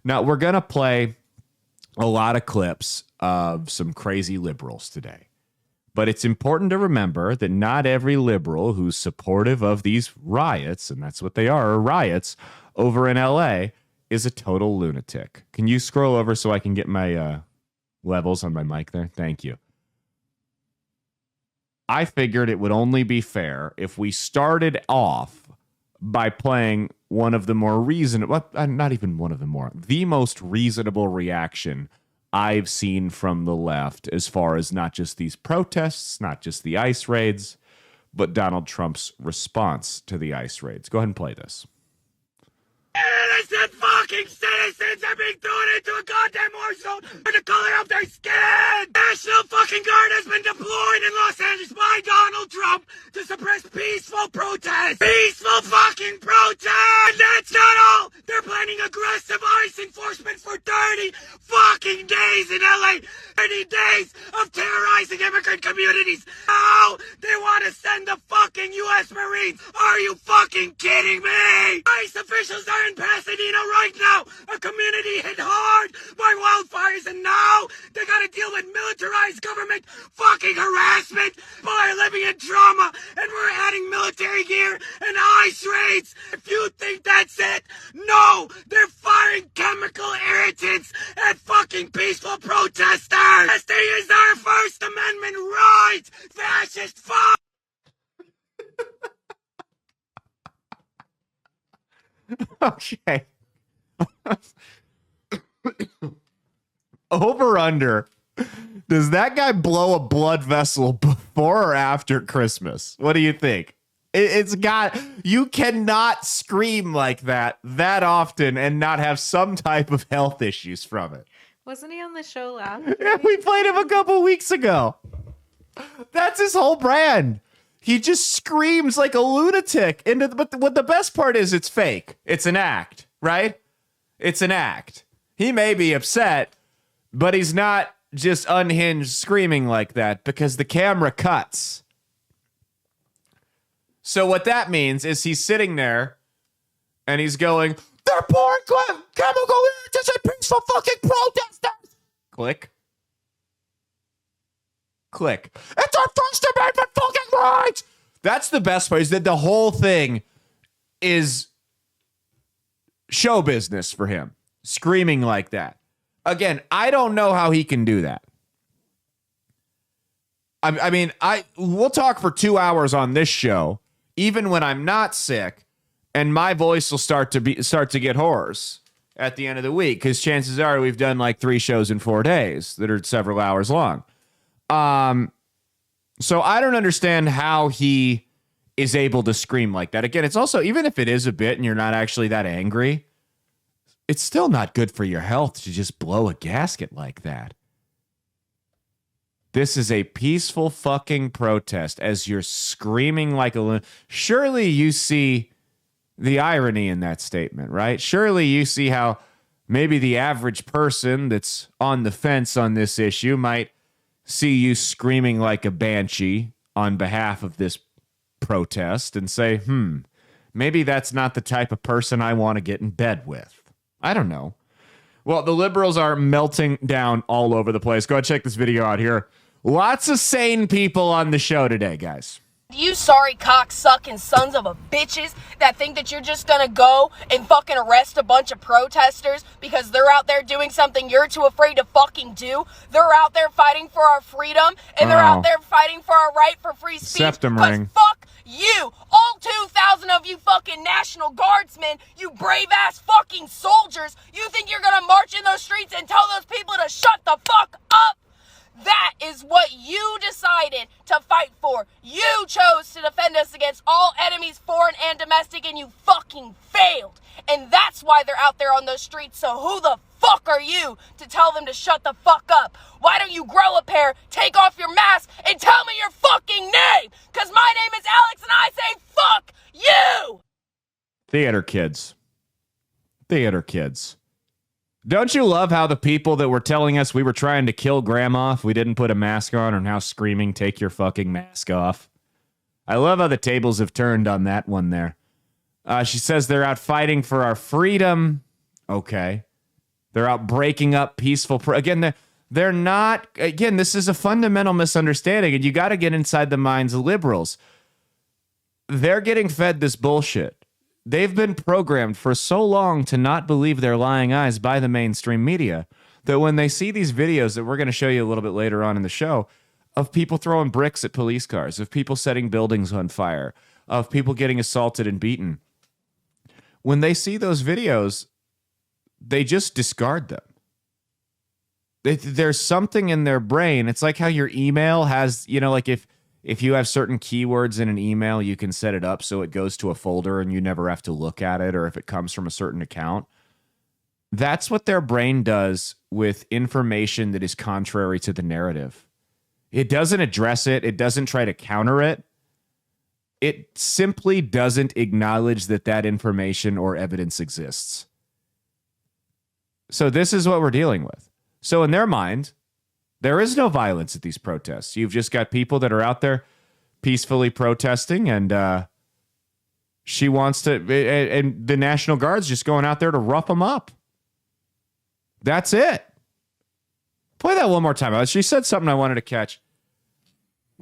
Now, we're going to play a lot of clips of some crazy liberals today. But it's important to remember that not every liberal who's supportive of these riots, and that's what they are riots, over in L.A., is a total lunatic. Can you scroll over so I can get my levels on my mic there? Thank you. I figured it would only be fair if we started off by playing one of the more reasonable, not even one of the more, the most reasonable reaction I've seen from the left as far as not just these protests, not just the ICE raids, but Donald Trump's response to the ICE raids. Go ahead and play this. Innocent fucking citizens are being thrown into a goddamn war zone for the color of their skin! National fucking Guard has been deployed in Los Angeles by Donald Trump to suppress peaceful protests! Peaceful fucking protests! And that's not all! They're planning aggressive ICE enforcement for 30 fucking days in LA! 30 days of terrorizing immigrant communities! Now they want to send the fucking US Marines! Are you fucking kidding me? ICE officials are in Pasadena right now, a community hit hard by wildfires, and now they gotta deal with militarized government fucking harassment. People are living in trauma, and we're adding military gear and ICE raids. If you think that's it, no, they're firing chemical irritants at fucking peaceful protesters. Protesting is our First Amendment right, fascist fuck. Okay. Over under. Does that guy blow a blood vessel before or after Christmas? What do you think? It's got, you cannot scream like that often and not have some type of health issues from it. Wasn't he on the show last? Yeah, we played him a couple weeks ago. That's his whole brand. He just screams like a lunatic. But what the best part is, it's fake. It's an act, right? It's an act. He may be upset, but he's not just unhinged screaming like that because the camera cuts. So what that means is he's sitting there and he's going, they're pouring chemical irritants at peaceful fucking protesters. Click. Click. It's our First Amendment fucking right. That's the best part, is that the whole thing is show business for him. Screaming like that. Again, I don't know how he can do that. I mean, we'll talk for 2 hours on this show, even when I'm not sick, and my voice will start to get hoarse at the end of the week, because chances are we've done like 3 shows in 4 days that are several hours long. So I don't understand how he is able to scream like that. Again, it's also, even if it is a bit and you're not actually that angry, it's still not good for your health to just blow a gasket like that. This is a peaceful fucking protest as you're screaming like a... Surely you see the irony in that statement, right? Surely you see how maybe the average person that's on the fence on this issue might see you screaming like a banshee on behalf of this protest and say, maybe that's not the type of person I want to get in bed with. I don't know. Well, the liberals are melting down all over the place. Go ahead, check this video out here. Lots of sane people on the show today, guys. You sorry cock-sucking sons of a bitches that think that you're just gonna go and fucking arrest a bunch of protesters because they're out there doing something you're too afraid to fucking do. They're out there fighting for our freedom, and they're out there fighting for our right for free speech. Septum ring. Fuck you! All 2,000 of you fucking National Guardsmen, you brave-ass fucking soldiers, you think you're gonna march in those streets and tell those people to shut the fuck up? That is what you decided to fight for. You chose to defend us against all enemies, foreign and domestic, and you fucking failed. And that's why they're out there on those streets. So who the fuck are you to tell them to shut the fuck up? Why don't you grow a pair, take off your mask, and tell me your fucking name? Because my name is Alex, and I say fuck you! Theater kids. Theater kids. Don't you love how the people that were telling us we were trying to kill grandma if we didn't put a mask on are now screaming, take your fucking mask off? I love how the tables have turned on that one there. She says they're out fighting for our freedom. Okay. They're out breaking up peaceful. Again, they're not. Again, this is a fundamental misunderstanding, and you got to get inside the minds of liberals. They're getting fed this bullshit. They've been programmed for so long to not believe their lying eyes by the mainstream media that when they see these videos that we're going to show you a little bit later on in the show of people throwing bricks at police cars, of people setting buildings on fire, of people getting assaulted and beaten, when they see those videos, they just discard them. There's something in their brain. It's like how your email has, like if you have certain keywords in an email, you can set it up so it goes to a folder and you never have to look at it, or if it comes from a certain account. That's what their brain does with information that is contrary to the narrative. It doesn't address it. It doesn't try to counter it. It simply doesn't acknowledge that information or evidence exists. So this is what we're dealing with. So in their mind, there is no violence at these protests. You've just got people that are out there peacefully protesting, and she wants to, and the National Guard's just going out there to rough them up. That's it. Play that one more time. She said something I wanted to catch.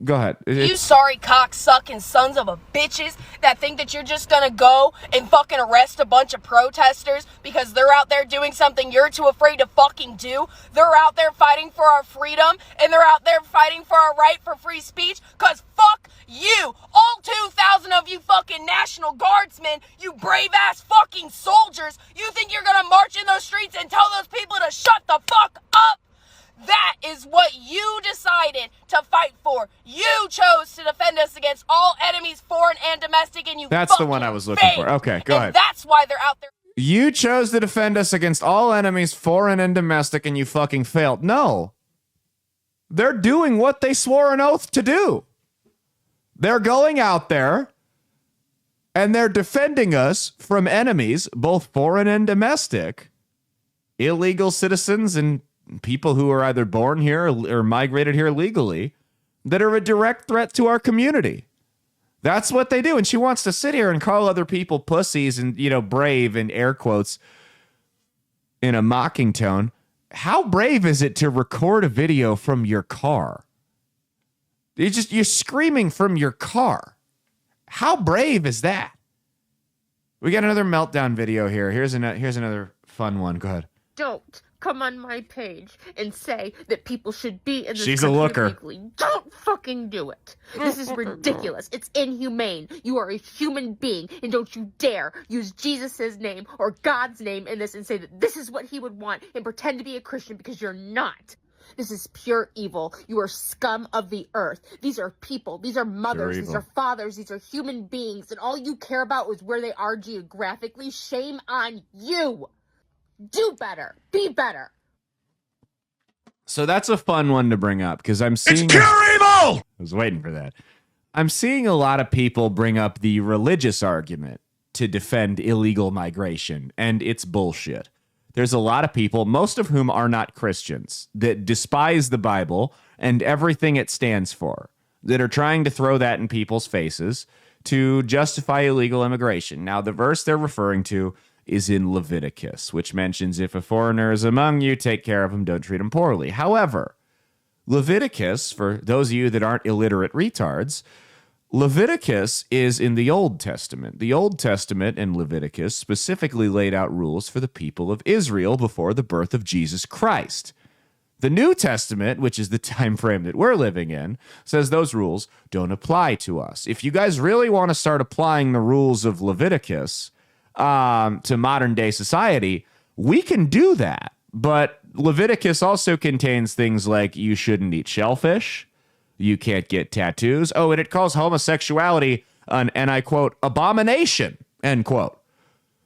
Go ahead. You sorry cocksucking sons of a bitches that think that you're just gonna go and fucking arrest a bunch of protesters because they're out there doing something you're too afraid to fucking do. They're out there fighting for our freedom, and they're out there fighting for our right for free speech, cause fuck you. All 2,000 of you fucking National Guardsmen, you brave ass fucking soldiers, you think you're gonna march in those streets and tell those people to shut the fuck up? That is what you decided to fight for. You chose to defend us against all enemies, foreign and domestic, and you That's the one I was looking for. Okay, go ahead. That's why they're out there. You chose to defend us against all enemies, foreign and domestic, and you fucking failed. No. They're doing what they swore an oath to do. They're going out there and they're defending us from enemies, both foreign and domestic, illegal citizens and people who are either born here or migrated here legally that are a direct threat to our community. That's what they do. And she wants to sit here and call other people pussies and, brave in air quotes in a mocking tone. How brave is it to record a video from your car? You're screaming from your car. How brave is that? We got another meltdown video here. Here's another fun one. Go ahead. Don't come on my page and say that people should be in this She's a country looker. legally. Don't fucking do it. This is ridiculous. It's inhumane. You are a human being, and don't you dare use Jesus' name or God's name in this and say that this is what he would want and pretend to be a Christian, because you're not. This is pure evil. You are scum of the earth. These are people. These are mothers. These are fathers. These are human beings. And all you care about is where they are geographically. Shame on you. Do better. Be better. So that's a fun one to bring up, because I'm seeing... It's pure evil! I was waiting for that. I'm seeing a lot of people bring up the religious argument to defend illegal migration, and it's bullshit. There's a lot of people, most of whom are not Christians, that despise the Bible and everything it stands for, that are trying to throw that in people's faces to justify illegal immigration. Now, the verse they're referring to is in Leviticus, which mentions if a foreigner is among you, take care of him, don't treat him poorly. However, Leviticus, for those of you that aren't illiterate retards, Leviticus is in the Old Testament. The Old Testament and Leviticus specifically laid out rules for the people of Israel before the birth of Jesus Christ. The New Testament, which is the time frame that we're living in, says those rules don't apply to us. If you guys really want to start applying the rules of Leviticus to modern day society, we can do that. But Leviticus also contains things like you shouldn't eat shellfish, you can't get tattoos. Oh, and it calls homosexuality an, and I quote, abomination, end quote.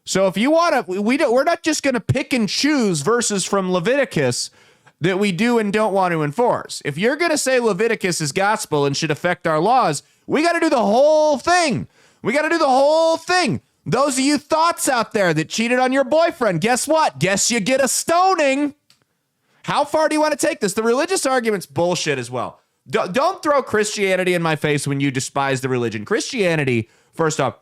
So if you want to, we're not just going to pick and choose verses from Leviticus that we do and don't want to enforce. If you're going to say Leviticus is gospel and should affect our laws, we got to do the whole thing. We got to do the whole thing. Those of you thoughts out there that cheated on your boyfriend, guess what? Guess you get a stoning. How far do you want to take this? The religious argument's bullshit as well. Don't throw Christianity in my face when you despise the religion. Christianity, first off,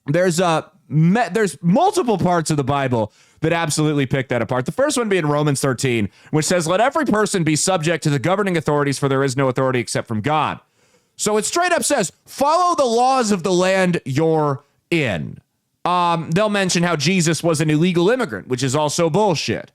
there's there's multiple parts of the Bible that absolutely pick that apart. The first one being Romans 13, which says, let every person be subject to the governing authorities, for there is no authority except from God. So it straight up says, follow the laws of the land you're in. They'll mention how Jesus was an illegal immigrant, which is also bullshit.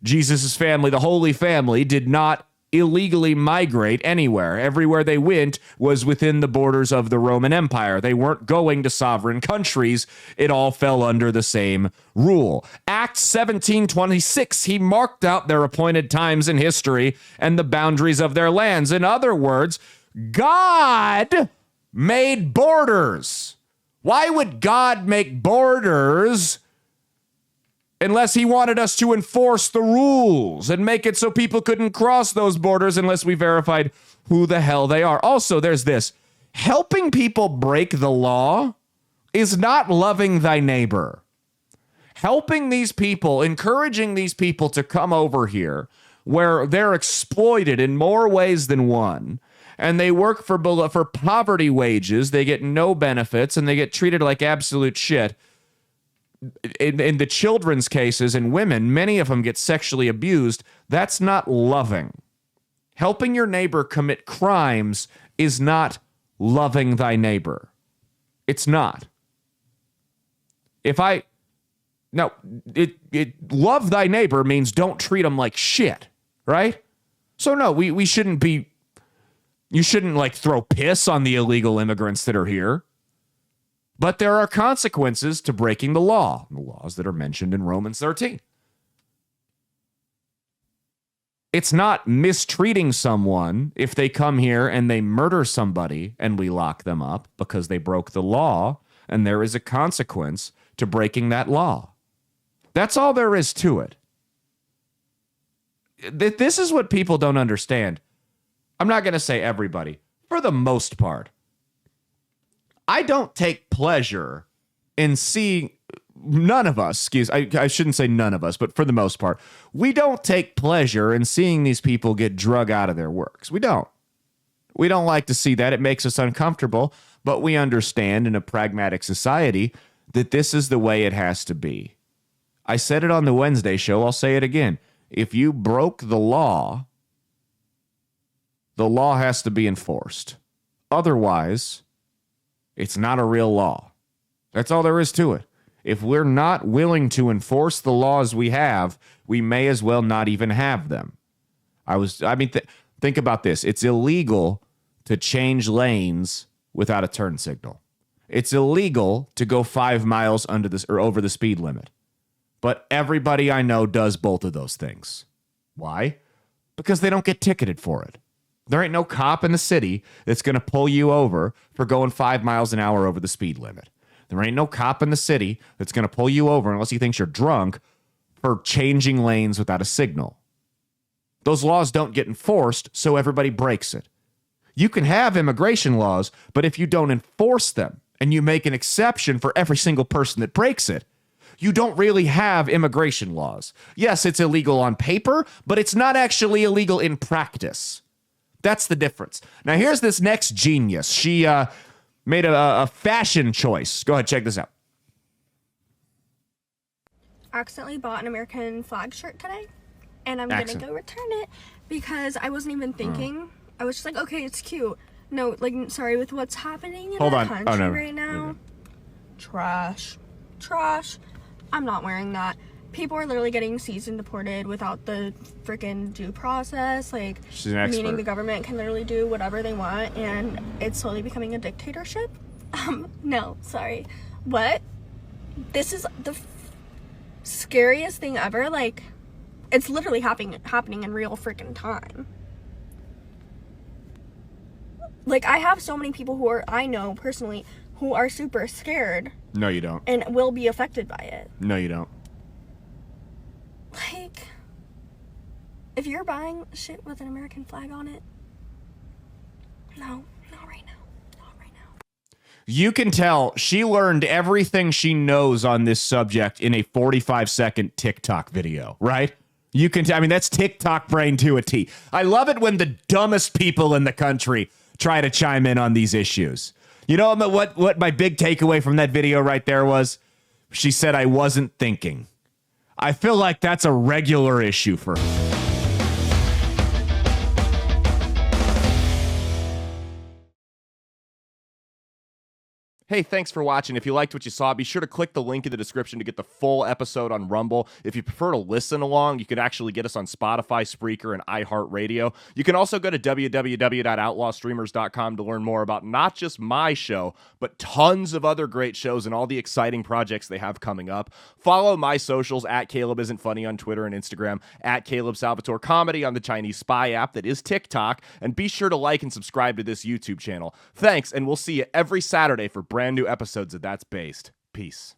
Jesus' family, the Holy Family, did not illegally migrate anywhere. Everywhere they went was within the borders of the Roman Empire. They weren't going to sovereign countries. It all fell under the same rule. Acts 17:26, he marked out their appointed times in history and the boundaries of their lands. In other words, God made borders. Why would God make borders unless he wanted us to enforce the rules and make it so people couldn't cross those borders unless we verified who the hell they are? Also, there's this. Helping people break the law is not loving thy neighbor. Helping these people, encouraging these people to come over here where they're exploited in more ways than one, and they work for poverty wages, they get no benefits, and they get treated like absolute shit. In the children's cases and women, many of them get sexually abused. That's not loving. Helping your neighbor commit crimes is not loving thy neighbor. It's not. Love thy neighbor means don't treat them like shit, right? So no, we shouldn't be, you shouldn't like throw piss on the illegal immigrants that are here. But there are consequences to breaking the law, the laws that are mentioned in Romans 13. It's not mistreating someone if they come here and they murder somebody and we lock them up because they broke the law, and there is a consequence to breaking that law. That's all there is to it. This is what people don't understand. I'm not going to say everybody. For the most part, I don't take pleasure in seeing, none of us, I shouldn't say none of us, but for the most part, we don't take pleasure in seeing these people get drug out of their works. We don't. We don't like to see that. It makes us uncomfortable, but we understand in a pragmatic society that this is the way it has to be. I said it on the Wednesday show. I'll say it again. If you broke the law has to be enforced. Otherwise, it's not a real law. That's all there is to it. If we're not willing to enforce the laws we have, we may as well not even have them. Think about this. It's illegal to change lanes without a turn signal. It's illegal to go 5 miles under this or over the speed limit. But everybody I know does both of those things. Why? Because they don't get ticketed for it. There ain't no cop in the city that's going to pull you over for going 5 miles an hour over the speed limit. There ain't no cop in the city that's going to pull you over unless he thinks you're drunk for changing lanes without a signal. Those laws don't get enforced, so everybody breaks it. You can have immigration laws, but if you don't enforce them and you make an exception for every single person that breaks it, you don't really have immigration laws. Yes, it's illegal on paper, but it's not actually illegal in practice. That's the difference. Now, here's this next genius. She made a fashion choice. Go ahead, check this out. Accidentally bought an American flag shirt today, and I'm gonna go return it because I wasn't even thinking. I was just like, okay, it's cute. No, like, sorry, with what's happening in our country right now. Trash. I'm not wearing that. People are literally getting seized and deported without the freaking due process. Like, meaning the government can literally do whatever they want, and it's slowly becoming a dictatorship. No, sorry. What? This is the scariest thing ever. Like, it's literally happening in real freaking time. Like, I have so many people I know personally who are super scared. No, you don't. And will be affected by it. No, you don't. Like, if you're buying shit with an American flag on it, no, not right now. Not right now. You can tell she learned everything she knows on this subject in a 45-second TikTok video, right? You can tell. I mean, that's TikTok brain to a T. I love it when the dumbest people in the country try to chime in on these issues. You know what my big takeaway from that video right there was? She said I wasn't thinking. I feel like that's a regular issue for her. Hey, thanks for watching. If you liked what you saw, be sure to click the link in the description to get the full episode on Rumble. If you prefer to listen along, you can actually get us on Spotify, Spreaker, and iHeartRadio. You can also go to www.outlawstreamers.com to learn more about not just my show, but tons of other great shows and all the exciting projects they have coming up. Follow my socials at Caleb Isn't Funny on Twitter and Instagram, at Caleb Salvatore Comedy on the Chinese spy app that is TikTok, and be sure to like and subscribe to this YouTube channel. Thanks, and we'll see you every Saturday for brand new episodes of That's Based. Peace.